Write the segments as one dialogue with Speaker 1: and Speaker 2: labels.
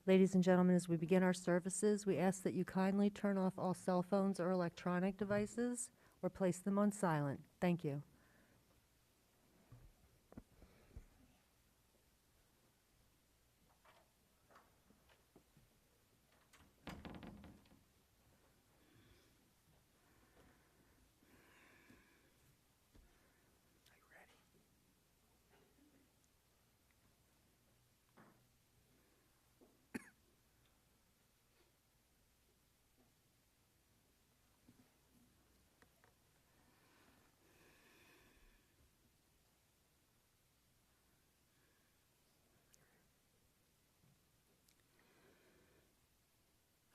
Speaker 1: Ladies and gentlemen, as we begin our services, we ask that you kindly turn off all cell phones or electronic devices or place them on silent. Thank you.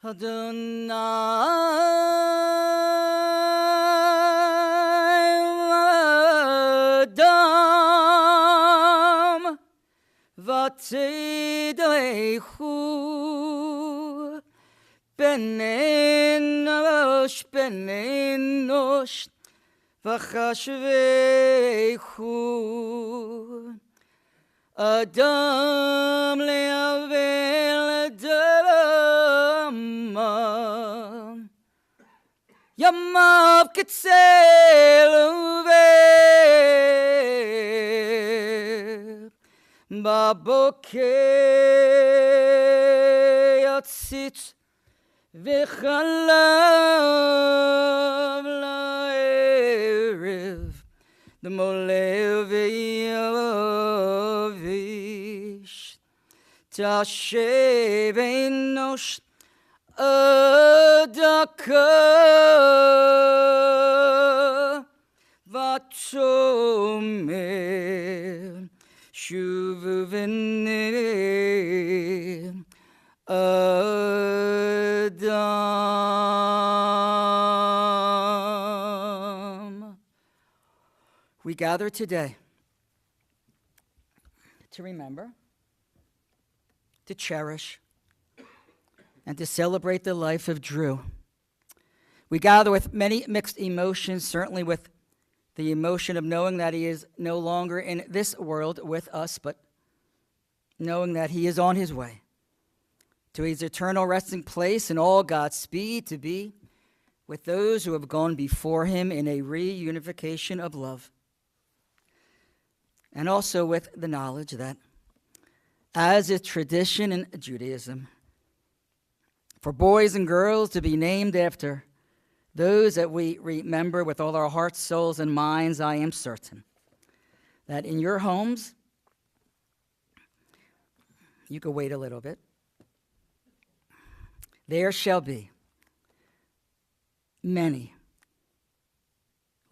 Speaker 2: Adonai Adam Vatidechu Benenosh Vachashvechu Adam le'avel Adama Yamav Ketzel Uvev Babokeh Yatzitz V'chalav la'erev the Molevish Tashev Enosh Adaka Vatomer Shuvu V'neh Adam. We gather today to remember, to cherish, and to celebrate the life of Drew. We gather with many mixed emotions, certainly with the emotion of knowing that he is no longer in this world with us, but knowing that he is on his way to his eternal resting place and all God's speed to be with those who have gone before him in a reunification of love. And also with the knowledge that, as is tradition in Judaism, for boys and girls to be named after those that we remember with all our hearts, souls, and minds, I am certain that in your homes, you can wait a little bit, there shall be many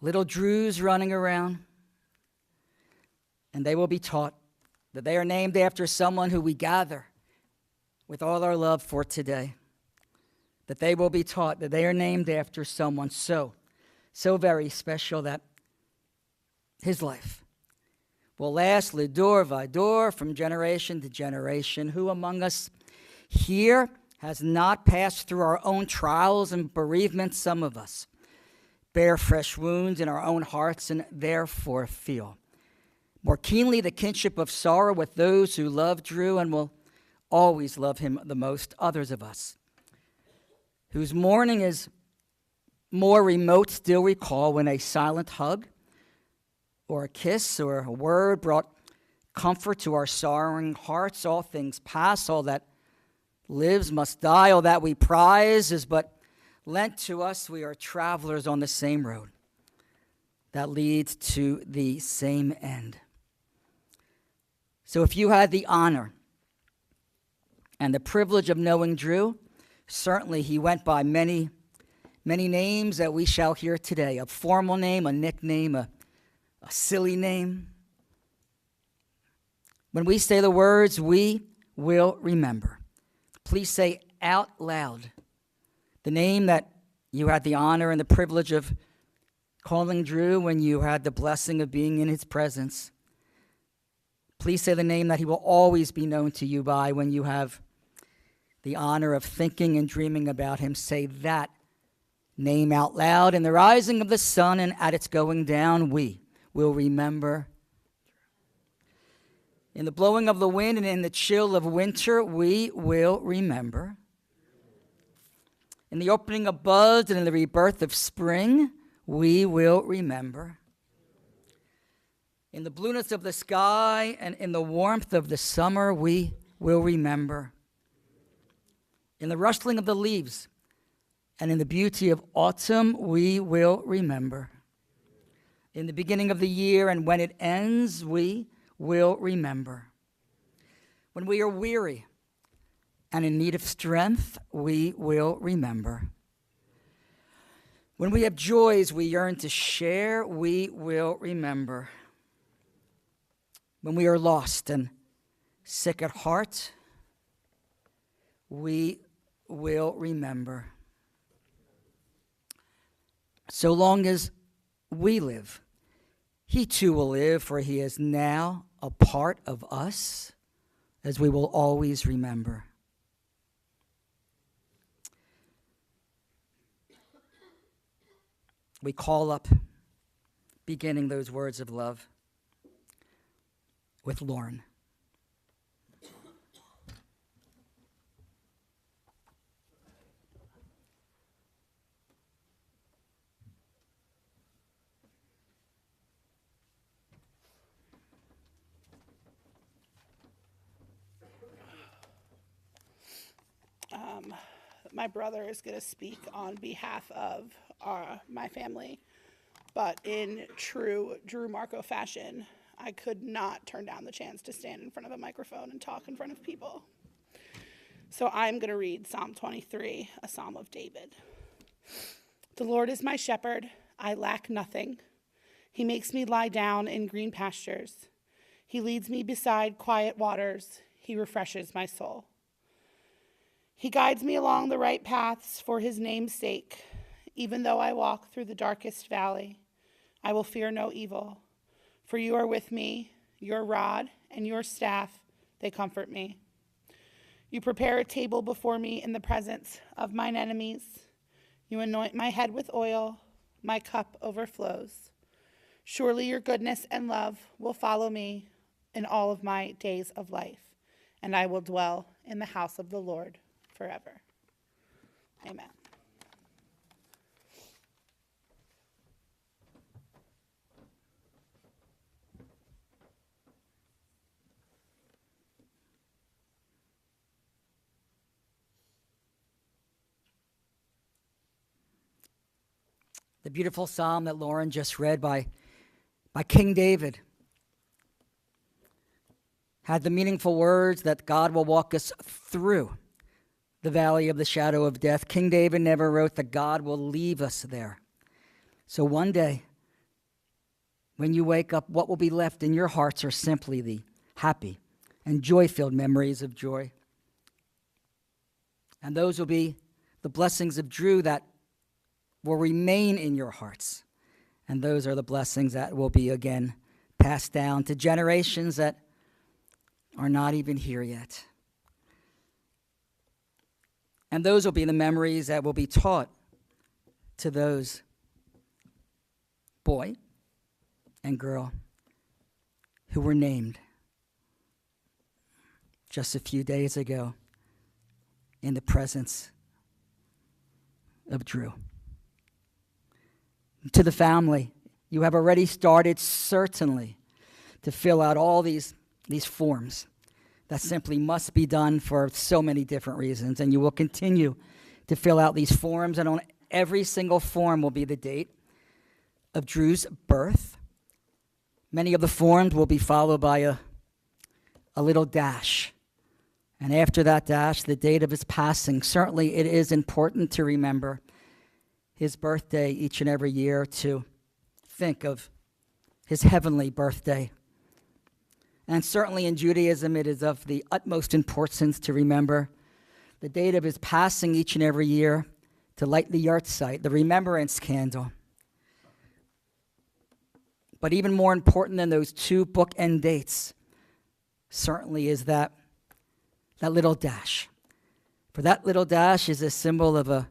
Speaker 2: little Drews running around, and they will be taught that they are named after someone who we gather with all our love for today. That they will be taught that they are named after someone so very special that his life will last lidor vador, from generation to generation. Who among us here has not passed through our own trials and bereavements? Some of us bear fresh wounds in our own hearts and therefore feel more keenly the kinship of sorrow with those who love Drew and will always love him the most. Others of us whose mourning is more remote still recall when a silent hug or a kiss or a word brought comfort to our sorrowing hearts. All things pass, all that lives must die, all that we prize is but lent to us. We are travelers on the same road that leads to the same end. So if you had the honor and the privilege of knowing Drew, certainly he went by many names that we shall hear today. A formal name, a nickname, a silly name. When we say the words, we will remember. Please say out loud the name that you had the honor and the privilege of calling Drew when you had the blessing of being in his presence. Please say the name that he will always be known to you by when you have the honor of thinking and dreaming about him. Say that name out loud. In the rising of the sun and at its going down, we will remember. In the blowing of the wind and in the chill of winter, we will remember. In the opening of buds and in the rebirth of spring, we will remember. In the blueness of the sky and in the warmth of the summer, we will remember. In the rustling of the leaves and in the beauty of autumn, we will remember. In the beginning of the year and when it ends, we will remember. When we are weary and in need of strength, we will remember. When we have joys we yearn to share, we will remember. When we are lost and sick at heart, we will remember. So long as we live, he too will live, for he is now a part of us, as we will always remember. We call up, beginning those words of love, with Lauren.
Speaker 3: My brother is going to speak on behalf of my family, but in true Drew Markoe fashion, I could not turn down the chance to stand in front of a microphone and talk in front of people. So I'm going to read Psalm 23, a psalm of David. The Lord is my shepherd, I lack nothing. He makes me lie down in green pastures. He leads me beside quiet waters. He refreshes my soul. He guides me along the right paths for his name's sake. Even though I walk through the darkest valley, I will fear no evil. For you are with me, your rod and your staff, they comfort me. You prepare a table before me in the presence of mine enemies. You anoint my head with oil, my cup overflows. Surely your goodness and love will follow me in all of my days of life, and I will dwell in the house of the Lord forever. Amen.
Speaker 2: The beautiful psalm that Lauren just read by King David had the meaningful words that God will walk us through the valley of the shadow of death. King David never wrote that God will leave us there. So one day, when you wake up, what will be left in your hearts are simply the happy and joy-filled memories of joy. And those will be the blessings of Drew that will remain in your hearts. And those are the blessings that will be again passed down to generations that are not even here yet. And those will be the memories that will be taught to those boy and girl who were named just a few days ago in the presence of Drew. To the family, you have already started certainly to fill out all these forms that simply must be done for so many different reasons. And you will continue to fill out these forms, and on every single form will be the date of Drew's birth. Many of the forms will be followed by a little dash. And after that dash, the date of his passing. Certainly it is important to remember his birthday each and every year, to think of his heavenly birthday. And certainly in Judaism, it is of the utmost importance to remember the date of his passing each and every year, to light the yahrzeit, the remembrance candle. But even more important than those two bookend dates certainly is that little dash. For that little dash is a symbol of a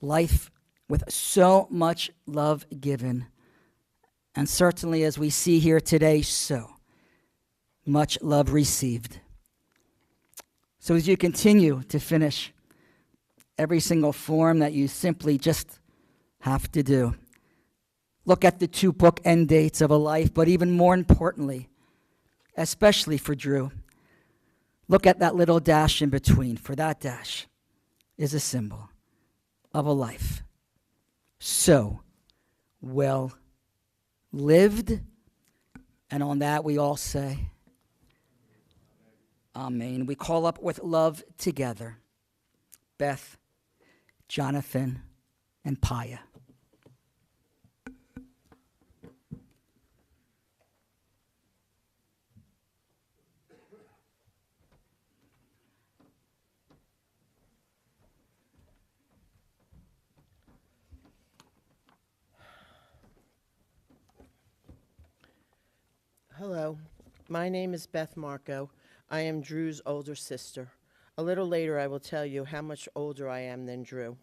Speaker 2: life with so much love given. And certainly as we see here today, so much love received. So as you continue to finish every single form that you simply just have to do, look at the 2 bookend dates of a life, but even more importantly, especially for Drew, look at that little dash in between, for that dash is a symbol of a life so well lived. And on that we all say, Amen. We call up with love together, Beth, Jonathan, and Paya.
Speaker 4: Hello, my name is Beth Markoe. I am Drew's older sister. A little later, I will tell you how much older I am than Drew.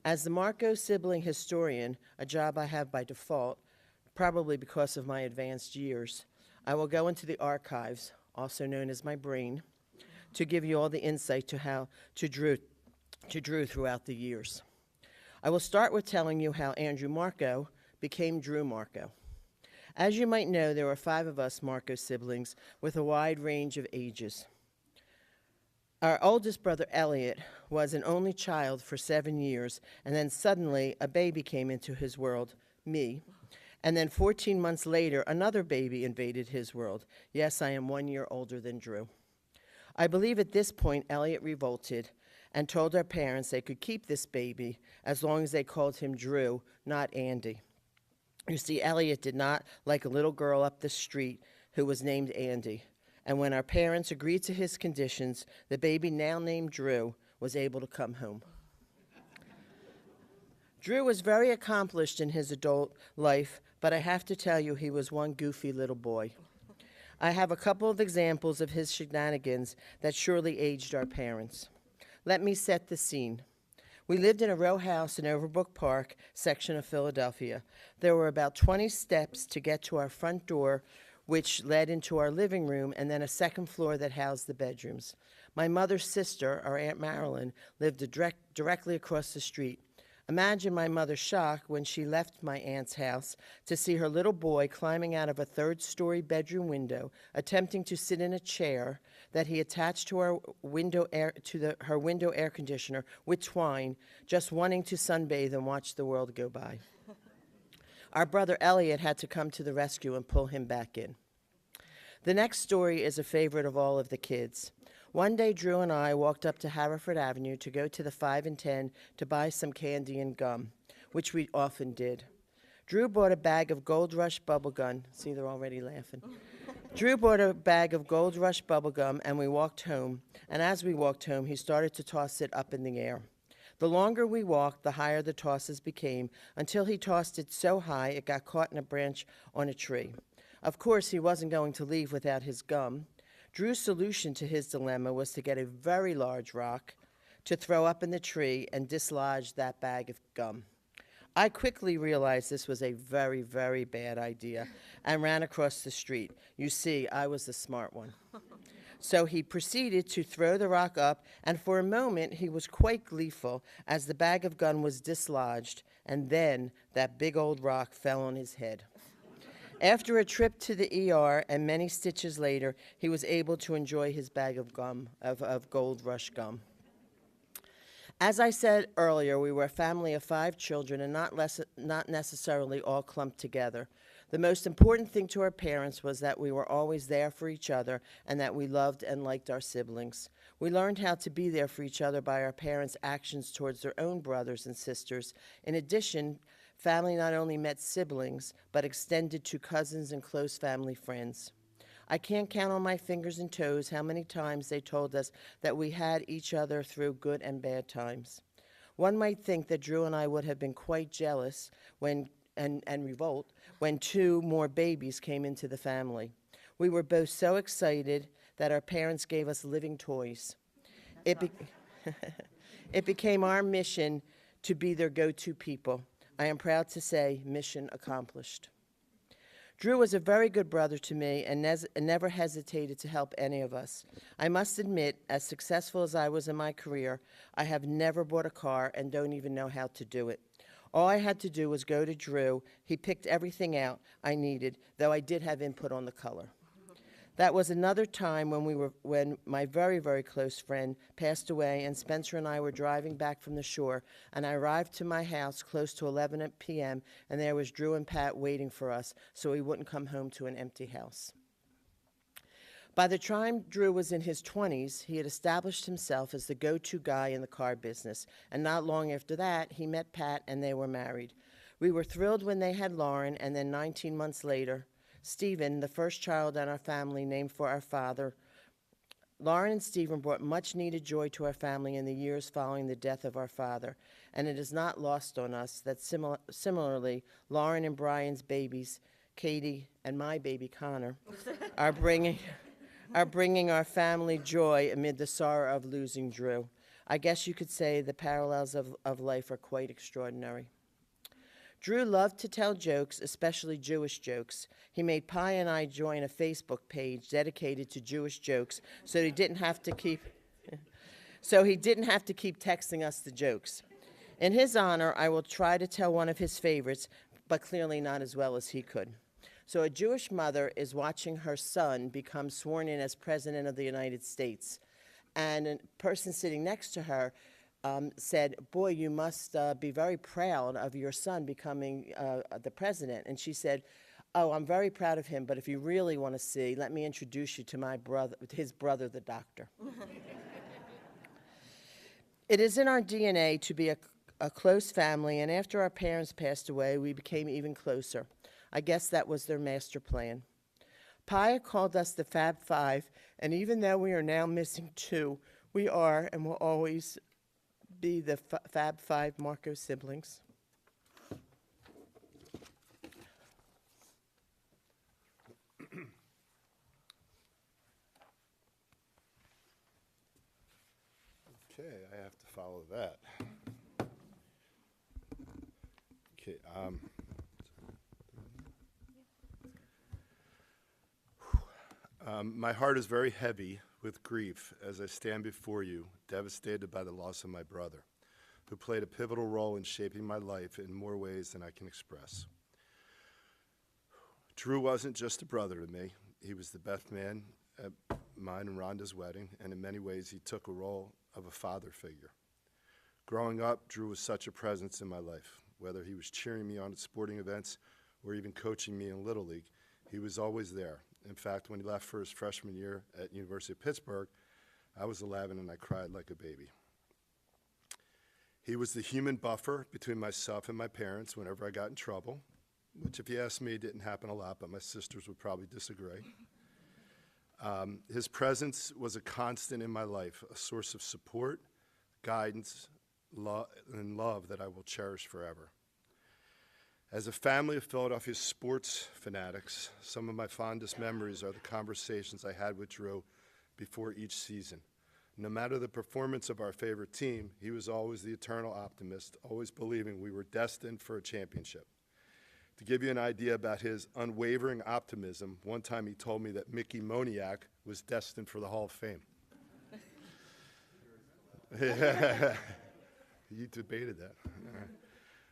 Speaker 4: As the Markoe sibling historian, a job I have by default, probably because of my advanced years, I will go into the archives, also known as my brain, to give you all the insight to Drew throughout the years. I will start with telling you how Andrew Markoe became Drew Markoe. As you might know, there were 5 of us Markoe siblings with a wide range of ages. Our oldest brother, Elliot, was an only child for 7 years, and then suddenly a baby came into his world, me. And then 14 months later, another baby invaded his world. Yes, I am 1 year older than Drew. I believe at this point, Elliot revolted and told our parents they could keep this baby as long as they called him Drew, not Andy. You see, Elliot did not like a little girl up the street who was named Andy. And when our parents agreed to his conditions, the baby, now named Drew, was able to come home. Drew was very accomplished in his adult life, but I have to tell you, he was one goofy little boy. I have a couple of examples of his shenanigans that surely aged our parents. Let me set the scene. We lived in a row house in Overbrook Park section of Philadelphia. There were about 20 steps to get to our front door, which led into our living room, and then a second floor that housed the bedrooms. My mother's sister, our Aunt Marilyn, lived directly across the street. Imagine my mother's shock when she left my aunt's house to see her little boy climbing out of a third-story bedroom window, attempting to sit in a chair that he attached to her window air conditioner with twine, just wanting to sunbathe and watch the world go by. Our brother Elliot had to come to the rescue and pull him back in. The next story is a favorite of all of the kids. One day, Drew and I walked up to Haverford Avenue to go to the 5 and 10 to buy some candy and gum, which we often did. Drew bought a bag of Gold Rush bubblegum. See, they're already laughing. Drew bought a bag of Gold Rush bubblegum, and we walked home. And as we walked home, he started to toss it up in the air. The longer we walked, the higher the tosses became, until he tossed it so high it got caught in a branch on a tree. Of course, he wasn't going to leave without his gum. Drew's solution to his dilemma was to get a very large rock to throw up in the tree and dislodge that bag of gum. I quickly realized this was a very, very bad idea and ran across the street. You see, I was the smart one. So he proceeded to throw the rock up, and for a moment he was quite gleeful as the bag of gum was dislodged, and then that big old rock fell on his head. After a trip to the ER and many stitches later, he was able to enjoy his bag of gum, of Gold Rush gum. As I said earlier, we were a family of 5 children and not necessarily all clumped together. The most important thing to our parents was that we were always there for each other and that we loved and liked our siblings. We learned how to be there for each other by our parents' actions towards their own brothers and sisters. In addition, family not only met siblings, but extended to cousins and close family friends. I can't count on my fingers and toes how many times they told us that we had each other through good and bad times. One might think that Drew and I would have been quite jealous and revolt when 2 more babies came into the family. We were both so excited that our parents gave us living toys. It became our mission to be their go-to people. I am proud to say, mission accomplished. Drew was a very good brother to me and never hesitated to help any of us. I must admit, as successful as I was in my career, I have never bought a car and don't even know how to do it. All I had to do was go to Drew. He picked everything out I needed, though I did have input on the color. That was another time when my very, very close friend passed away, and Spencer and I were driving back from the shore, and I arrived to my house close to 11 p.m., and there was Drew and Pat waiting for us so he wouldn't come home to an empty house. By the time Drew was in his 20s, he had established himself as the go-to guy in the car business, and not long after that, he met Pat and they were married. We were thrilled when they had Lauren, and then 19 months later, Stephen, the first child in our family named for our father. Lauren and Stephen brought much-needed joy to our family in the years following the death of our father, and it is not lost on us that similarly, Lauren and Brian's babies, Katie and my baby Connor, are bringing our family joy amid the sorrow of losing Drew. I guess you could say the parallels of life are quite extraordinary. Drew loved to tell jokes, especially Jewish jokes. He made Pi and I join a Facebook page dedicated to Jewish jokes so he didn't have to keep texting us the jokes. In his honor, I will try to tell one of his favorites, but clearly not as well as he could. So a Jewish mother is watching her son become sworn in as President of the United States, and a person sitting next to her said, "Boy, you must be very proud of your son becoming the president." And she said, "Oh, I'm very proud of him, but if you really want to see, let me introduce you to his brother, the doctor." It is in our DNA to be a close family, and after our parents passed away, we became even closer. I guess that was their master plan. Pia called us the Fab Five, and even though we are now missing two, we are and will always be the Fab Five Markoe siblings.
Speaker 5: Okay, I have to follow that. Okay, my heart is very heavy with grief as I stand before you, devastated by the loss of my brother, who played a pivotal role in shaping my life in more ways than I can express. Drew wasn't just a brother to me. He was the best man at mine and Rhonda's wedding, and in many ways he took a role of a father figure. Growing up, Drew was such a presence in my life. Whether he was cheering me on at sporting events or even coaching me in Little League, he was always there. In fact, when he left for his freshman year at University of Pittsburgh, I was 11 and I cried like a baby. He was the human buffer between myself and my parents whenever I got in trouble, which if you ask me, didn't happen a lot, but my sisters would probably disagree. His presence was a constant in my life, a source of support, guidance, and love that I will cherish forever. As a family of Philadelphia sports fanatics, some of my fondest memories are the conversations I had with Drew before each season. No matter the performance of our favorite team, he was always the eternal optimist, always believing we were destined for a championship. To give you an idea about his unwavering optimism, one time he told me that Mickey Moniak was destined for the Hall of Fame. You debated that.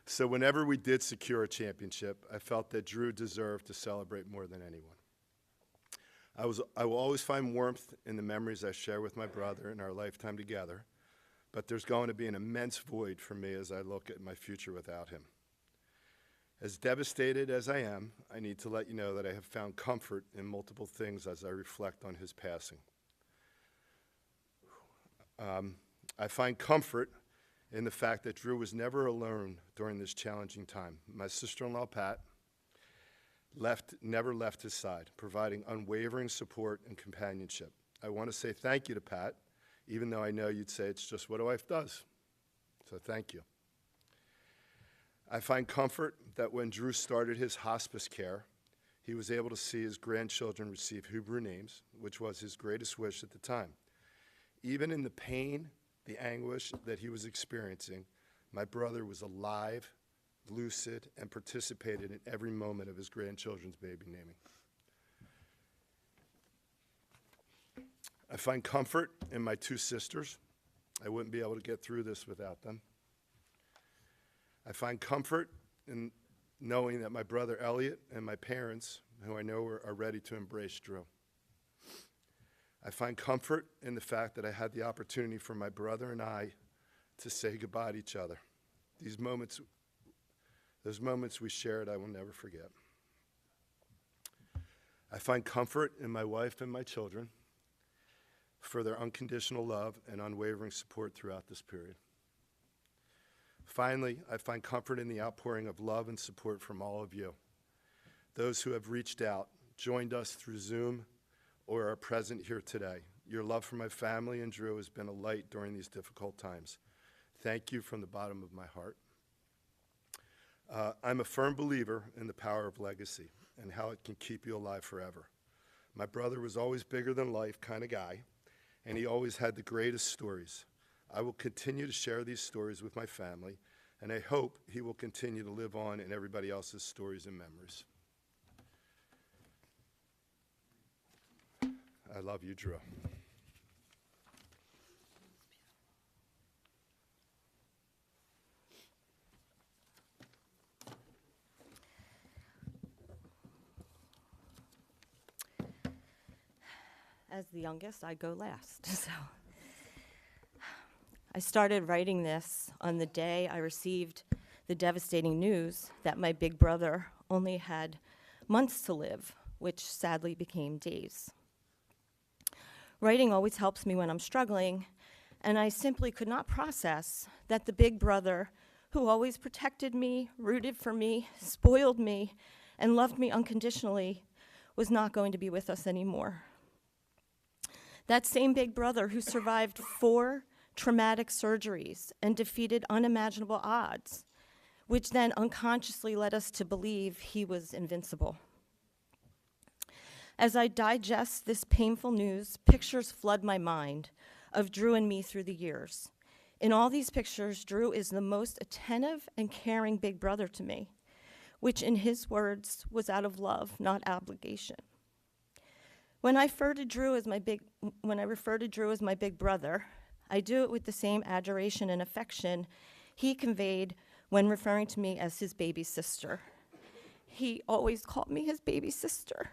Speaker 5: So whenever we did secure a championship, I felt that Drew deserved to celebrate more than anyone. I will always find warmth in the memories I share with my brother in our lifetime together, but there's going to be an immense void for me as I look at my future without him. As devastated as I am, I need to let you know that I have found comfort in multiple things as I reflect on his passing. I find comfort in the fact that Drew was never alone during this challenging time. My sister-in-law, Pat, never left his side, providing unwavering support and companionship. I want to say thank you to Pat, even though I know you'd say it's just what a wife does. So thank you. I find comfort that when Drew started his hospice care, he was able to see his grandchildren receive Hebrew names, which was his greatest wish at the time. Even in the pain, the anguish that he was experiencing, my brother was alive, lucid, and participated in every moment of his grandchildren's baby naming. I find comfort in my two sisters. I wouldn't be able to get through this without them. I find comfort in knowing that my brother Elliot and my parents, who I know are ready to embrace Drew. I find comfort in the fact that I had the opportunity for my brother and I to say goodbye to each other. Those moments we shared, I will never forget. I find comfort in my wife and my children for their unconditional love and unwavering support throughout this period. Finally, I find comfort in the outpouring of love and support from all of you, those who have reached out, joined us through Zoom, or are present here today. Your love for my family and Drew has been a light during these difficult times. Thank you from the bottom of my heart. I'm a firm believer in the power of legacy and how it can keep you alive forever. My brother was always bigger than life kind of guy, and he always had the greatest stories. I will continue to share these stories with my family, and I hope he will continue to live on in everybody else's stories and memories. I love you, Drew.
Speaker 6: As the youngest, I go last. So I started writing this on the day I received the devastating news that my big brother only had months to live, which sadly became days. Writing always helps me when I'm struggling, and I simply could not process that the big brother who always protected me, rooted for me, spoiled me, and loved me unconditionally was not going to be with us anymore. That same big brother who survived 4 traumatic surgeries and defeated unimaginable odds, which then unconsciously led us to believe he was invincible. As I digest this painful news, pictures flood my mind of Drew and me through the years. In all these pictures, Drew is the most attentive and caring big brother to me, which in his words was out of love, not obligation. When I refer to Drew as my big brother, I do it with the same adoration and affection he conveyed when referring to me as his baby sister. He always called me his baby sister.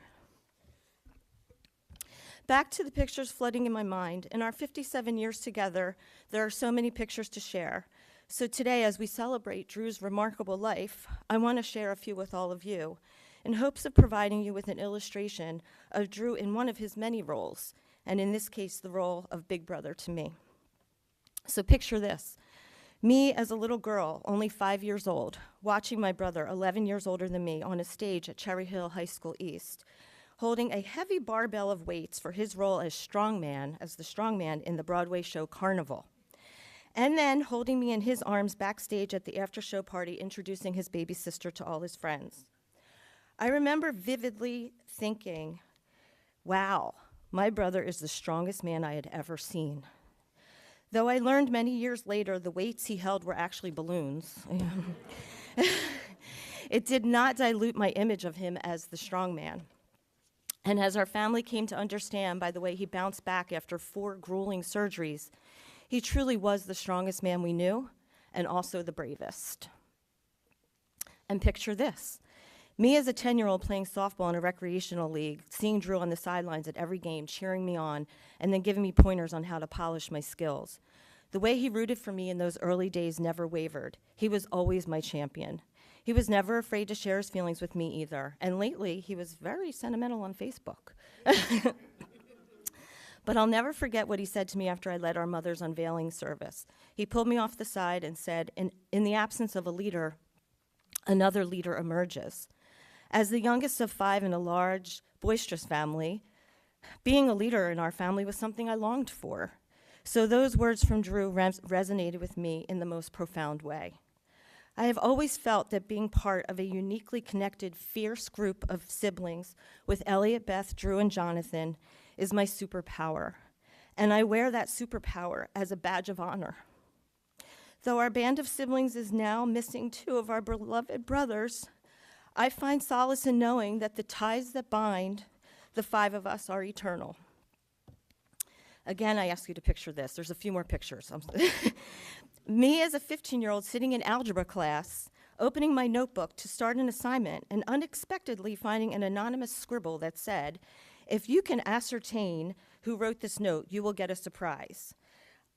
Speaker 6: Back to the pictures flooding in my mind. In our 57 years together, there are so many pictures to share. So today, as we celebrate Drew's remarkable life, I want to share a few with all of you, in hopes of providing you with an illustration of Drew in one of his many roles, and in this case, the role of big brother to me. So picture this, me as a little girl, only 5 years old, watching my brother, 11 years older than me, on a stage at Cherry Hill High School East, holding a heavy barbell of weights for his role as the strongman in the Broadway show Carnival, and then holding me in his arms backstage at the after-show party, introducing his baby sister to all his friends. I remember vividly thinking, wow, my brother is the strongest man I had ever seen. Though I learned many years later the weights he held were actually balloons, it did not dilute my image of him as the strong man. And as our family came to understand by the way he bounced back after 4 grueling surgeries, he truly was the strongest man we knew and also the bravest. And picture this. Me as a 10-year-old playing softball in a recreational league, seeing Drew on the sidelines at every game, cheering me on, and then giving me pointers on how to polish my skills. The way he rooted for me in those early days never wavered. He was always my champion. He was never afraid to share his feelings with me either. And lately, he was very sentimental on Facebook. But I'll never forget what he said to me after I led our mother's unveiling service. He pulled me off the side and said, in the absence of a leader, another leader emerges. As the youngest of 5 in a large, boisterous family, being a leader in our family was something I longed for. So those words from Drew resonated with me in the most profound way. I have always felt that being part of a uniquely connected, fierce group of siblings with Elliot, Beth, Drew, and Jonathan is my superpower. And I wear that superpower as a badge of honor. Though our band of siblings is now missing 2 of our beloved brothers, I find solace in knowing that the ties that bind the 5 of us are eternal. Again, I ask you to picture this. There's a few more pictures. Me as a 15-year-old sitting in algebra class, opening my notebook to start an assignment and unexpectedly finding an anonymous scribble that said, "If you can ascertain who wrote this note, you will get a surprise."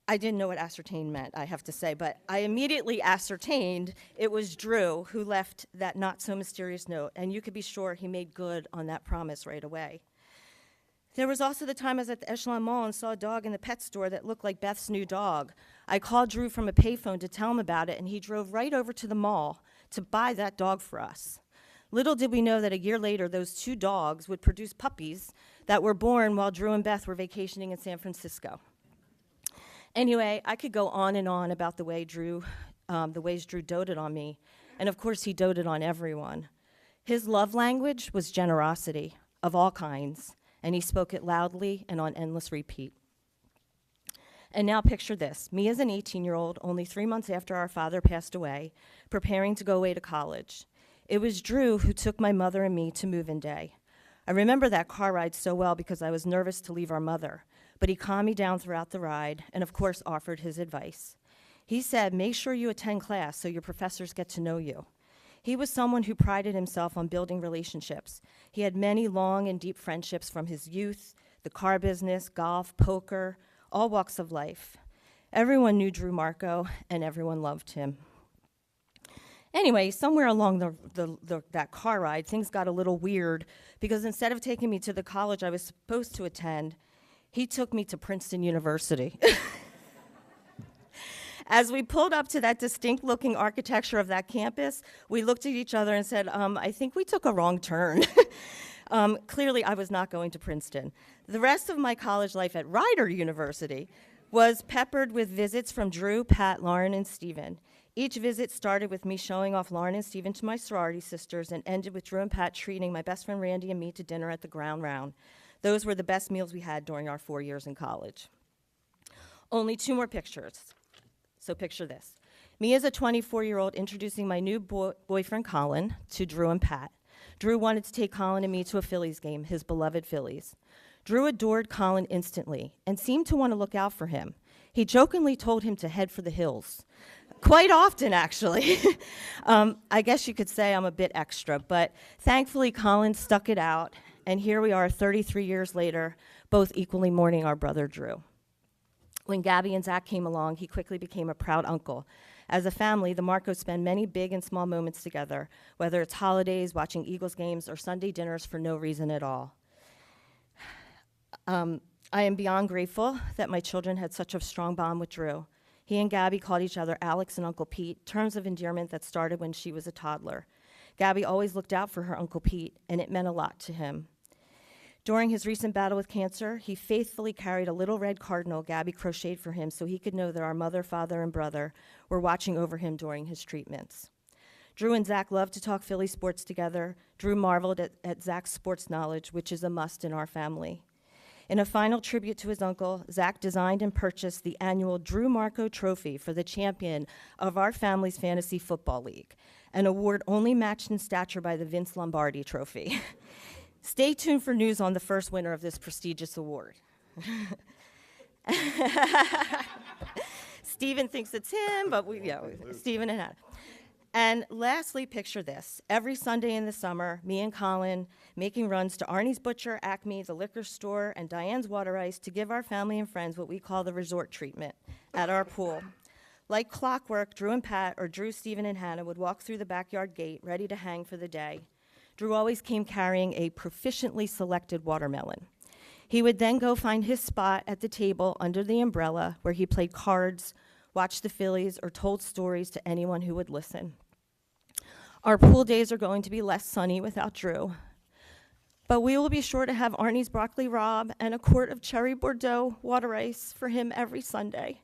Speaker 6: I didn't know what ascertain meant, I have to say, but I immediately ascertained it was Drew who left that not-so-mysterious note, and you could be sure he made good on that promise right away. There was also the time I was at the Echelon Mall and saw a dog in the pet store that looked like Beth's new dog. I called Drew from a payphone to tell him about it, and he drove right over to the mall to buy that dog for us. Little did we know that a year later, those 2 dogs would produce puppies that were born while Drew and Beth were vacationing in San Francisco. Anyway, I could go on and on about the ways Drew doted on me, and of course he doted on everyone. His love language was generosity of all kinds, and he spoke it loudly and on endless repeat. And now picture this, me as an 18-year-old, only 3 months after our father passed away, preparing to go away to college. It was Drew who took my mother and me to move-in day. I remember that car ride so well because I was nervous to leave our mother, but he calmed me down throughout the ride and, of course, offered his advice. He said, "Make sure you attend class so your professors get to know you." He was someone who prided himself on building relationships. He had many long and deep friendships from his youth, the car business, golf, poker, all walks of life. Everyone knew Drew Markoe, and everyone loved him. Anyway, somewhere along that car ride, things got a little weird because instead of taking me to the college I was supposed to attend, he took me to Princeton University. As we pulled up to that distinct-looking architecture of that campus, we looked at each other and said, I think we took a wrong turn. Clearly, I was not going to Princeton. The rest of my college life at Rider University was peppered with visits from Drew, Pat, Lauren, and Stephen. Each visit started with me showing off Lauren and Stephen to my sorority sisters and ended with Drew and Pat treating my best friend Randy and me to dinner at the Ground Round. Those were the best meals we had during our 4 years in college. Only 2 more pictures. So picture this. Me as a 24-year-old introducing my new boyfriend Colin to Drew and Pat. Drew wanted to take Colin and me to a Phillies game, his beloved Phillies. Drew adored Colin instantly and seemed to want to look out for him. He jokingly told him to head for the hills. Quite often, actually. I guess you could say I'm a bit extra, but thankfully Colin stuck it out, and here we are 33 years later, both equally mourning our brother Drew. When Gabby and Zach came along, he quickly became a proud uncle. As a family, the Markoes spend many big and small moments together, whether it's holidays, watching Eagles games, or Sunday dinners for no reason at all. I am beyond grateful that my children had such a strong bond with Drew. He and Gabby called each other Alex and Uncle Pete, terms of endearment that started when she was a toddler. Gabby always looked out for her Uncle Pete, and it meant a lot to him. During his recent battle with cancer, he faithfully carried a little red cardinal Gabby crocheted for him so he could know that our mother, father, and brother were watching over him during his treatments. Drew and Zach loved to talk Philly sports together. Drew marveled at Zach's sports knowledge, which is a must in our family. In a final tribute to his uncle, Zach designed and purchased the annual Drew Markoe Trophy for the champion of our family's fantasy football league, an award only matched in stature by the Vince Lombardi Trophy. Stay tuned for news on the first winner of this prestigious award. Stephen thinks it's him, but Stephen and Hannah. And lastly, picture this. Every Sunday in the summer, me and Colin making runs to Arnie's Butcher, Acme, the liquor store, and Diane's Water Ice to give our family and friends what we call the resort treatment at our pool. Like clockwork, Drew and Pat, or Drew, Stephen, and Hannah would walk through the backyard gate, ready to hang for the day. Drew always came carrying a proficiently selected watermelon. He would then go find his spot at the table under the umbrella where he played cards, watched the Phillies, or told stories to anyone who would listen. Our pool days are going to be less sunny without Drew, but we will be sure to have Arnie's broccoli rabe and a quart of cherry Bordeaux water ice for him every Sunday.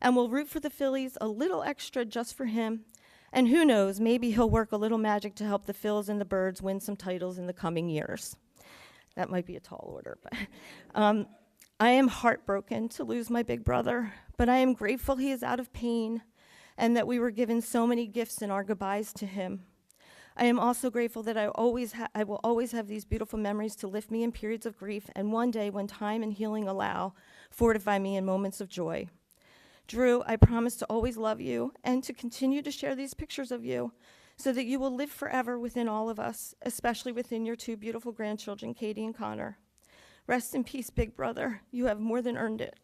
Speaker 6: And we'll root for the Phillies a little extra just for him. And who knows, maybe he'll work a little magic to help the Phils and the Birds win some titles in the coming years. That might be a tall order, but I am heartbroken to lose my big brother, but I am grateful he is out of pain, and that we were given so many gifts in our goodbyes to him. I am also grateful that I will always have these beautiful memories to lift me in periods of grief, and one day, when time and healing allow, fortify me in moments of joy. Drew, I promise to always love you and to continue to share these pictures of you so that you will live forever within all of us, especially within your two beautiful grandchildren, Katie and Connor. Rest in peace, big brother. You have more than earned it.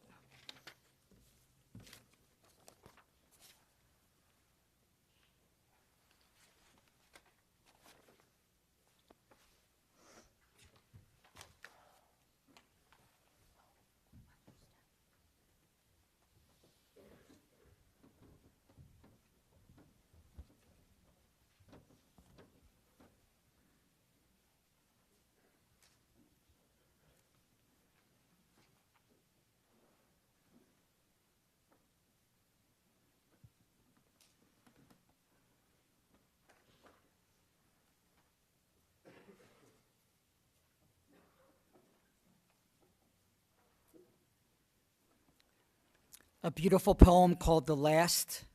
Speaker 2: A beautiful poem called The Last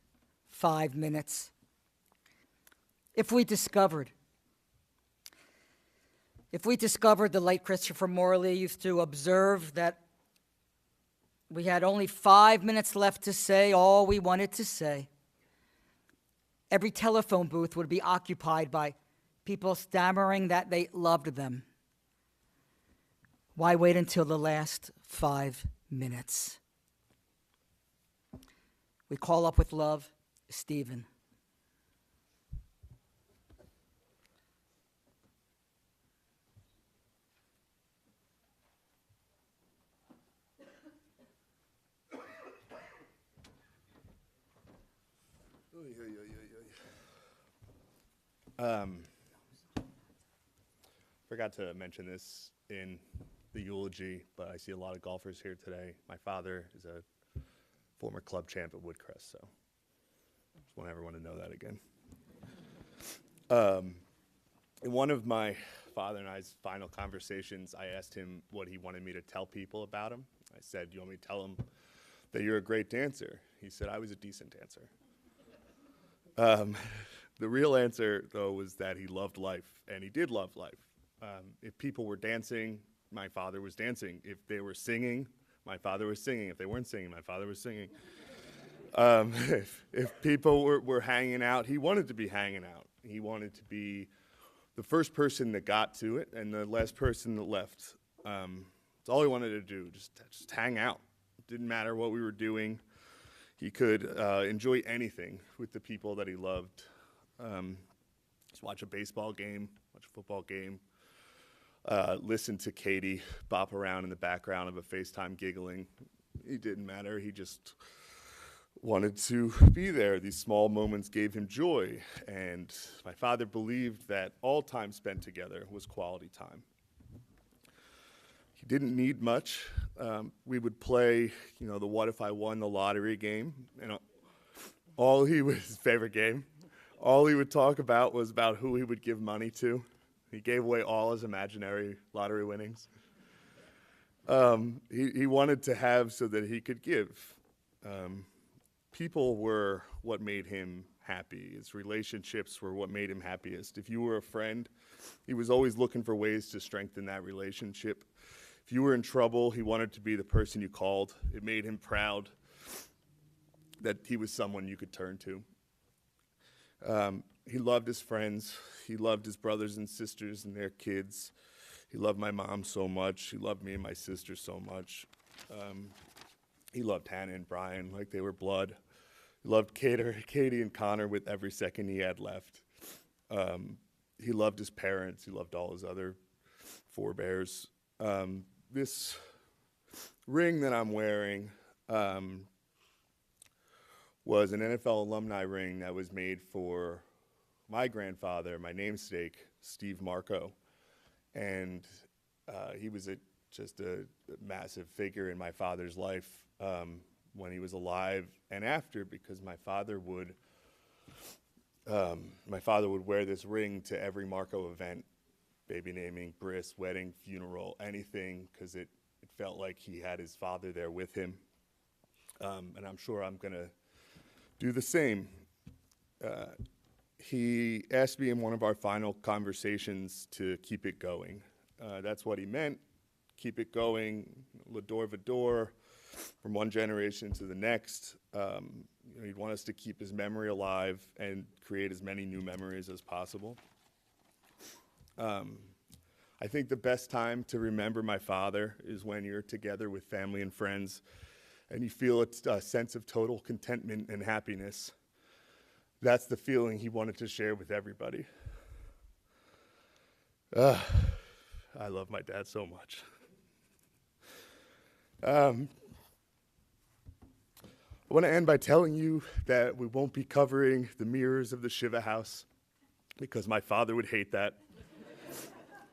Speaker 2: 5 Minutes. If we discovered the late Christopher Morley used to observe that we had only 5 minutes left to say all we wanted to say, every telephone booth would be occupied by people stammering that they loved them. Why wait until the last 5 minutes? We call up with love, Stephen.
Speaker 7: Forgot to mention this in the eulogy, but I see a lot of golfers here today. My father is a former club champ at Woodcrest, so just want everyone to know that again. In one of my father and I's final conversations, I asked him what he wanted me to tell people about him. I said, "You want me to tell him that you're a great dancer?" He said, "I was a decent dancer." The real answer, though, was that he loved life, and he did love life. If people were dancing, my father was dancing. If they were singing, my father was singing. If they weren't singing, my father was singing. If people were hanging out, he wanted to be hanging out. He wanted to be the first person that got to it and the last person that left. That's all he wanted to do, just hang out. It didn't matter what we were doing. He could enjoy anything with the people that he loved. Just watch a baseball game, watch a football game, listen to Katie bop around in the background of a FaceTime giggling. It didn't matter. He just wanted to be there. These small moments gave him joy. And my father believed that all time spent together was quality time. He didn't need much. We would play, the What If I Won the Lottery game. His favorite game. All he would talk about was about who he would give money to. He gave away all his imaginary lottery winnings. He wanted to have so that he could give. People were what made him happy. His relationships were what made him happiest. If you were a friend, he was always looking for ways to strengthen that relationship. If you were in trouble, he wanted to be the person you called. It made him proud that he was someone you could turn to. He loved his friends. He loved his brothers and sisters and their kids. He loved my mom so much. He loved me and my sister so much. He loved Hannah and Brian like they were blood. He loved Katie and Connor with every second he had left. He loved his parents. He loved all his other forebears. This ring that I'm wearing was an NFL alumni ring that was made for my grandfather, my namesake, Steve Markoe. And he was just a massive figure in my father's life when he was alive and after, because my father would wear this ring to every Markoe event, baby naming, bris, wedding, funeral, anything, because it felt like he had his father there with him. And I'm sure I'm going to do the same. He asked me in one of our final conversations to keep it going. That's what he meant, keep it going, l'dor v'dor, from one generation to the next. He'd want us to keep his memory alive and create as many new memories as possible. I think the best time to remember my father is when you're together with family and friends and you feel a sense of total contentment and happiness. That's the feeling he wanted to share with everybody. I love my dad so much. I want to end by telling you that we won't be covering the mirrors of the Shiva house because my father would hate that.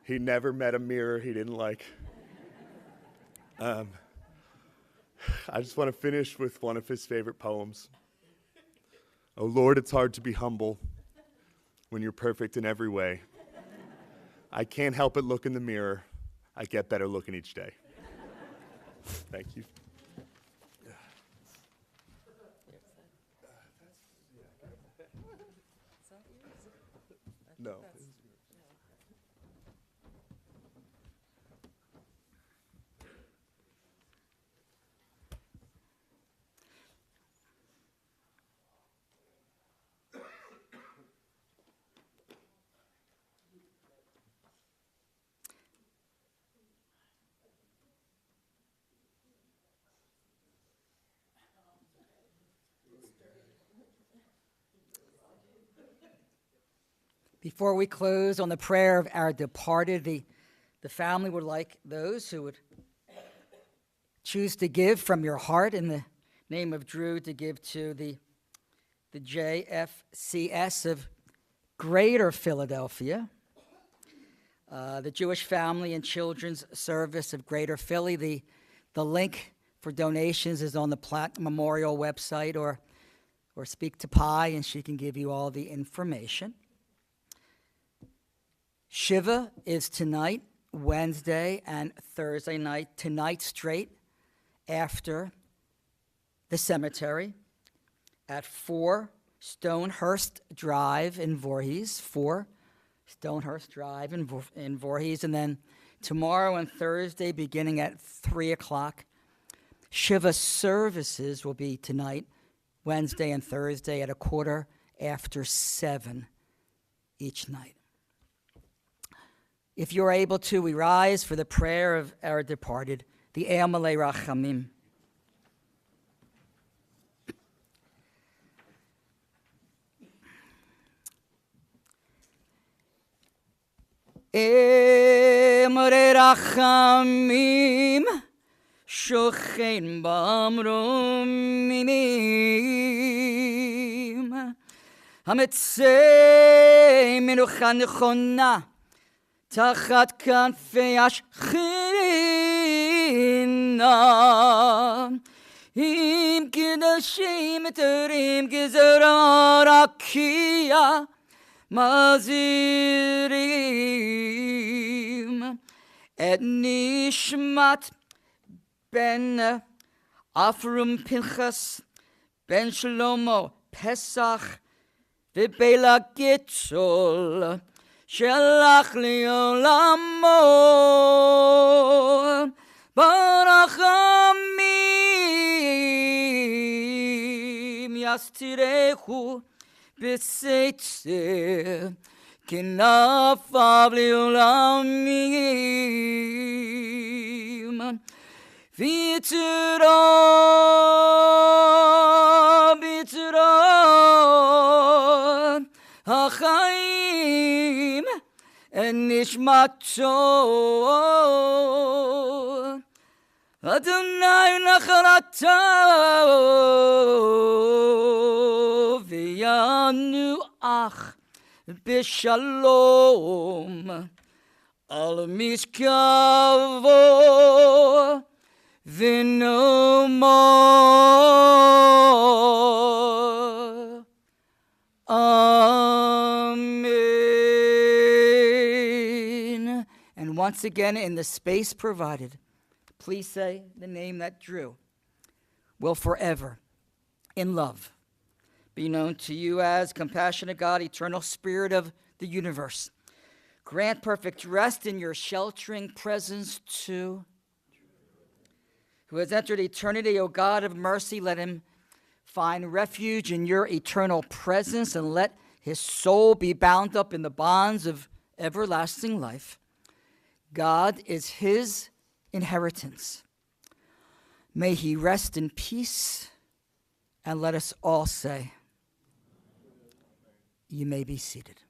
Speaker 7: He never met a mirror he didn't like. I just want to finish with one of his favorite poems. Oh Lord, it's hard to be humble when you're perfect in every way. I can't help but look in the mirror. I get better looking each day. Thank you. No.
Speaker 2: Before we close on the prayer of our departed, the family would like those who would choose to give from your heart in the name of Drew to give to the JFCS of Greater Philadelphia, the Jewish Family and Children's Service of Greater Philly. The link for donations is on the Plaque Memorial website, or speak to Pi and she can give you all the information. Shiva is tonight, Wednesday and Thursday night, tonight straight after the cemetery at 4 Stonehurst Drive in Voorhees, 4 Stonehurst Drive in Voorhees, and then tomorrow and Thursday beginning at 3 o'clock. Shiva services will be tonight, Wednesday and Thursday at 7:15 each night. If you're able to, we rise for the prayer of our departed, the Eil Malei Rachamim. Eil Malei Rachamim, shochein b'amromimim, hametzei menucha nechona, תחת כנפי השכינה, עם קדשים מטרים גזרה רקיע, מזהירים את נשמת בן אפרום פנחס, בן שלמה פסח ובלה גיטול, שלח לעולמו ברחמים יסתירהו בסתר כנפיו לעולמים ויתרו החיים נשמתו אדוני נחלתו וינוח בשלום על משכבו ונאמר Amen. And once again, in the space provided, please say the name that Drew will forever, in love, be known to you as compassionate God, eternal Spirit of the universe. Grant perfect rest in your sheltering presence to who has entered eternity, O God of mercy. Let him find refuge in your eternal presence, and let his soul be bound up in the bonds of everlasting life. God is his inheritance. May he rest in peace, and let us all say, you may be seated.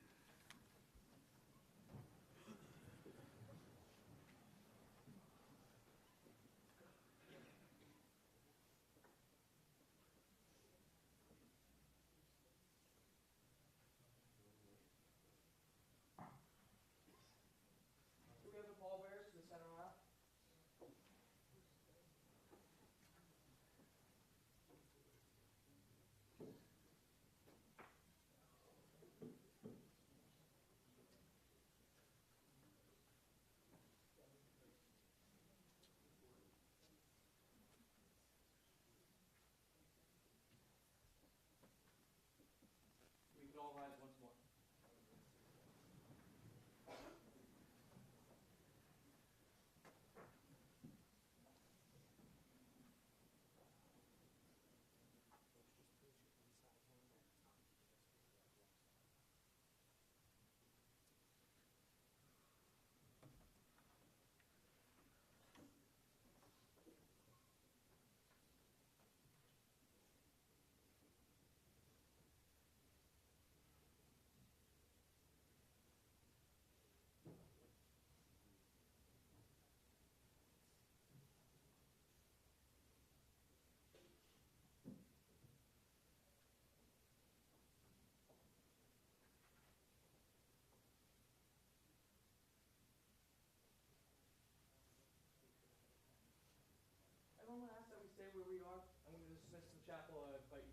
Speaker 2: Everyone ask that we stay where we are. I'm going to dismiss the chapel. I invite you